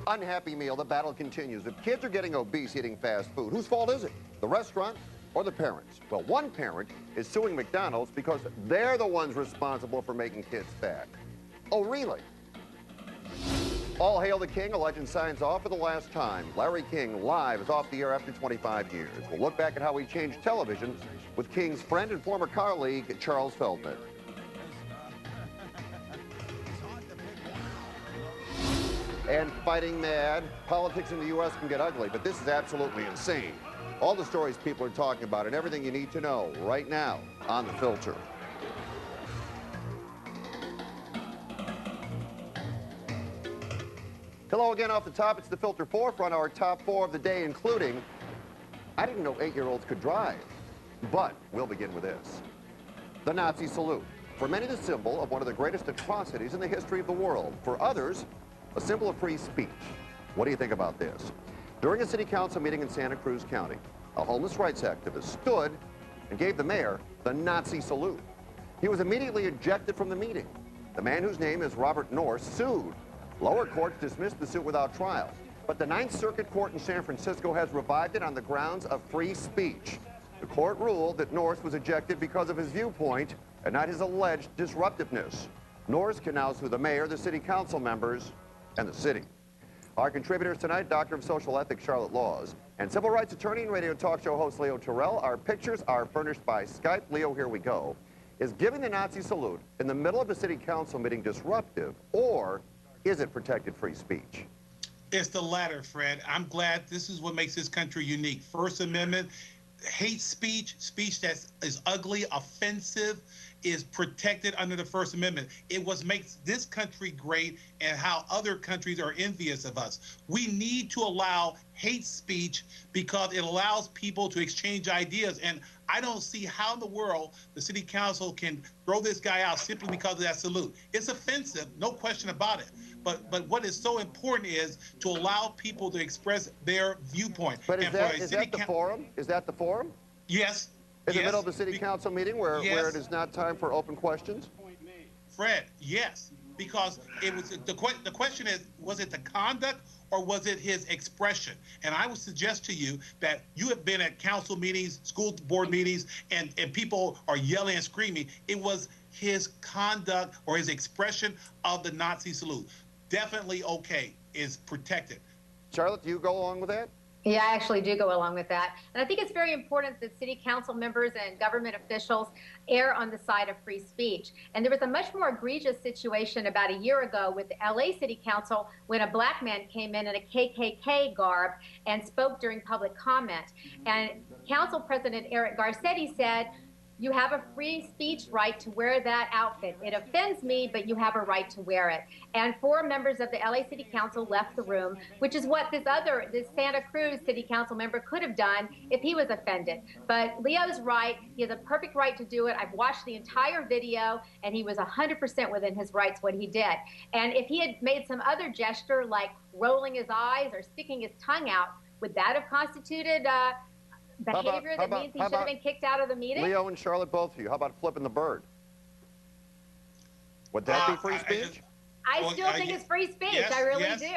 unhappy meal, the battle continues. If kids are getting obese eating fast food, whose fault is it? The restaurant or the parents? Well, one parent is suing McDonald's because they're the ones responsible for making kids fat. Oh, really? All hail the king. A legend signs off for the last time. Larry King live is off the air after 25 years. We'll look back at how he changed television with King's friend and former colleague, Charles Feldman. And fighting mad, politics in the U.S. can get ugly, but this is absolutely insane. All the stories people are talking about and everything you need to know right now on The Filter. Hello again off the top. It's The Filter Forefront, our top 4 of the day, including, I didn't know 8-year-olds could drive. But we'll begin with this. The Nazi salute. For many, the symbol of one of the greatest atrocities in the history of the world. For others, a symbol of free speech. What do you think about this? During a city council meeting in Santa Cruz County, a homeless rights activist stood and gave the mayor the Nazi salute. He was immediately ejected from the meeting. The man, whose name is Robert Norris, sued. Lower courts dismissed the suit without trial, but the Ninth Circuit Court in San Francisco has revived it on the grounds of free speech. The court ruled that Norris was ejected because of his viewpoint and not his alleged disruptiveness. Norris can now sue the mayor, the city council members, and the city. Our contributors tonight, Doctor of Social Ethics Charlotte Laws, and civil rights attorney and radio talk show host Leo Terrell. Our pictures are furnished by Skype. Leo, here we go. Is giving the Nazi salute in the middle of a city council meeting disruptive, or is it protected free speech? It's the latter, Fred. I'm glad this is what makes this country unique. First Amendment, hate speech, speech that is ugly, offensive, is protected under the First Amendment. It what makes this country great and how other countries are envious of us. We need to allow hate speech because it allows people to exchange ideas. And I don't see how in the world the city council can throw this guy out simply because of that salute. It's offensive, no question about it. But what is so important is to allow people to express their viewpoint. But is that the forum? Is that the forum? Yes. In the middle of the city council meeting where it is not time for open questions? Fred, yes, because it was the question is, was it the conduct or was it his expression? And I would suggest to you that you have been at council meetings, school board meetings, and people are yelling and screaming. It was his conduct or his expression of the Nazi salute. Definitely okay, is protected. Charlotte, do you go along with that? Yeah, I actually do go along with that. And I think it's very important that city council members and government officials err on the side of free speech. And there was a much more egregious situation about a year ago with the LA City Council when a black man came in a KKK garb and spoke during public comment. And Council President Eric Garcetti said, "You have a free speech right to wear that outfit. It offends me, but you have a right to wear it." And 4 members of the LA City Council left the room, which is what this Santa Cruz City Council member could have done if he was offended. But Leo's right. He has a perfect right to do it. I've watched the entire video, and he was 100% within his rights what he did. And if he had made some other gesture like rolling his eyes or sticking his tongue out, would that have constituted behavior that means he should have been kicked out of the meeting? Leo and Charlotte, both of you, how about flipping the bird? Would that be free speech? I still think it's free speech. Yes, I really do.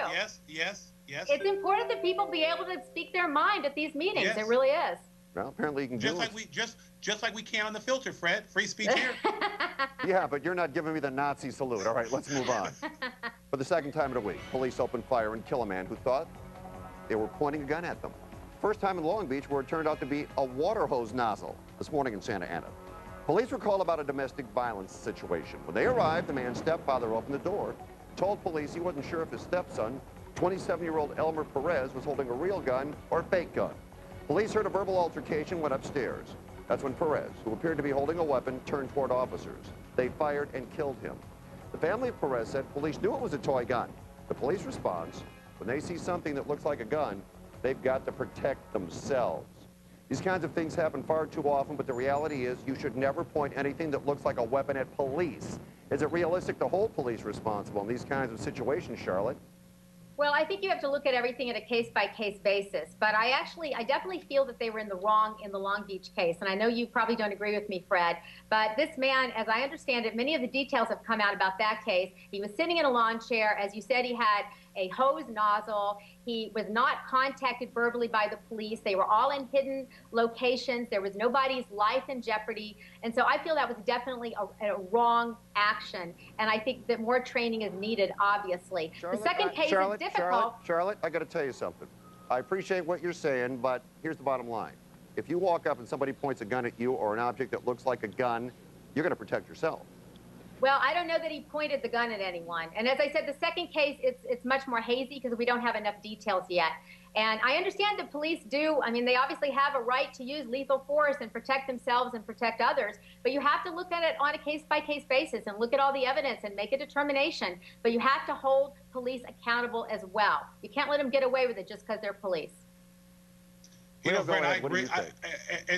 Yes. It's important that people be able to speak their mind at these meetings. Yes. It really is. Well, apparently you can just like we can on The Filter, Fred. Free speech here. Yeah, but you're not giving me the Nazi salute. All right, let's move on. For the second time in a week, police opened fire and kill a man who thought they were pointing a gun at them. First time in Long Beach where it turned out to be a water hose nozzle this morning in Santa Ana. Police were called about a domestic violence situation. When they arrived, the man's stepfather opened the door, told police he wasn't sure if his stepson, 27-year-old Elmer Perez, was holding a real gun or a fake gun. Police heard a verbal altercation, went upstairs. That's when Perez, who appeared to be holding a weapon, turned toward officers. They fired and killed him. The family of Perez said police knew it was a toy gun. The police response, when they see something that looks like a gun, they've got to protect themselves. These kinds of things happen far too often, but the reality is you should never point anything that looks like a weapon at police. Is it realistic to hold police responsible in these kinds of situations, Charlotte? Well, I think you have to look at everything at a case-by-case basis. But I definitely feel that they were in the wrong in the Long Beach case. And I know you probably don't agree with me, Fred. But this man, as I understand it, many of the details have come out about that case. He was sitting in a lawn chair. As you said, he had a hose nozzle. He was not contacted verbally by the police. They were all in hidden locations. There was nobody's life in jeopardy. And so I feel that was definitely a wrong action. And I think that more training is needed, obviously. Charlotte, the second case is difficult. Charlotte, I got to tell you something. I appreciate what you're saying, but here's the bottom line. If you walk up and somebody points a gun at you or an object that looks like a gun, you're going to protect yourself. Well, I don't know that he pointed the gun at anyone. And as I said, the second case, it's much more hazy because we don't have enough details yet. And I understand the police do. I mean, they obviously have a right to use lethal force and protect themselves and protect others. But you have to look at it on a case-by-case basis and look at all the evidence and make a determination. But you have to hold police accountable as well. You can't let them get away with it just because they're police. You know, Fred, I agree.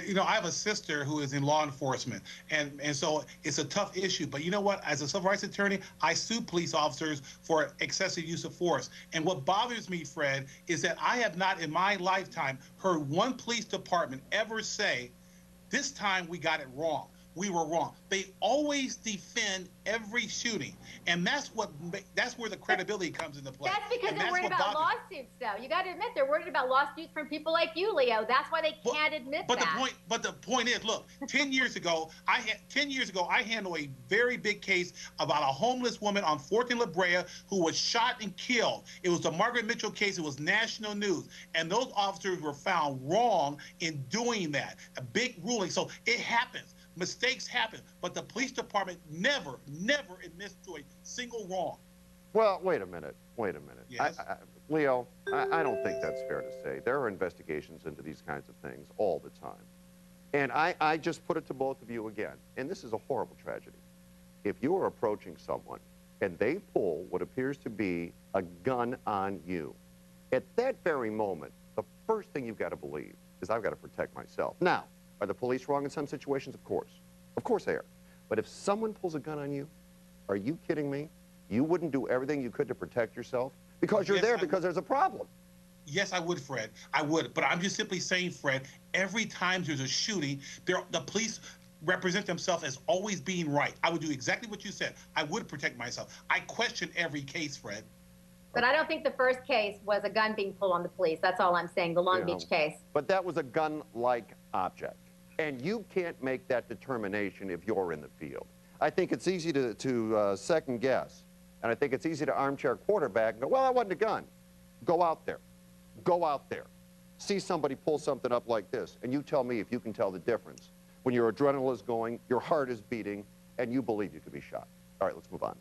You know, I have a sister who is in law enforcement, and so it's a tough issue. But you know what? As a civil rights attorney, I sue police officers for excessive use of force. And what bothers me, Fred, is that I have not in my lifetime heard one police department ever say, this time we got it wrong. We were wrong. They always defend every shooting, and that's where the credibility comes into play. That's because they're worried about lawsuits, though. You got to admit they're worried about lawsuits from people like you, Leo. That's why they can't admit that. But the point is, look, 10 years ago, I handled a very big case about a homeless woman on 4th and La Brea who was shot and killed. It was the Margaret Mitchell case. It was national news, and those officers were found wrong in doing that. A big ruling. So it happens. Mistakes happen, but the police department never admits to a single wrong. Well, wait a minute. Yes? Leo, I don't think that's fair to say. There are investigations into these kinds of things all the time. And I just put it to both of you again, and this is a horrible tragedy. If you are approaching someone and they pull what appears to be a gun on you, at that very moment, the first thing you've got to believe is I've got to protect myself. Now, are the police wrong in some situations? Of course. Of course they are. But if someone pulls a gun on you, are you kidding me? You wouldn't do everything you could to protect yourself? Because you're there because there's a problem. Yes, I would, Fred. I would. But I'm just simply saying, Fred, every time there's a shooting, the police represent themselves as always being right. I would do exactly what you said. I would protect myself. I question every case, Fred. But I don't think the first case was a gun being pulled on the police. That's all I'm saying, the Long Beach case. But that was a gun-like object. And you can't make that determination if you're in the field. I think it's easy to second guess. And I think it's easy to armchair quarterback and go, well, that wasn't a gun. Go out there. Go out there. See somebody pull something up like this, and you tell me if you can tell the difference when your adrenaline is going, your heart is beating, and you believe you could be shot. All right, let's move on.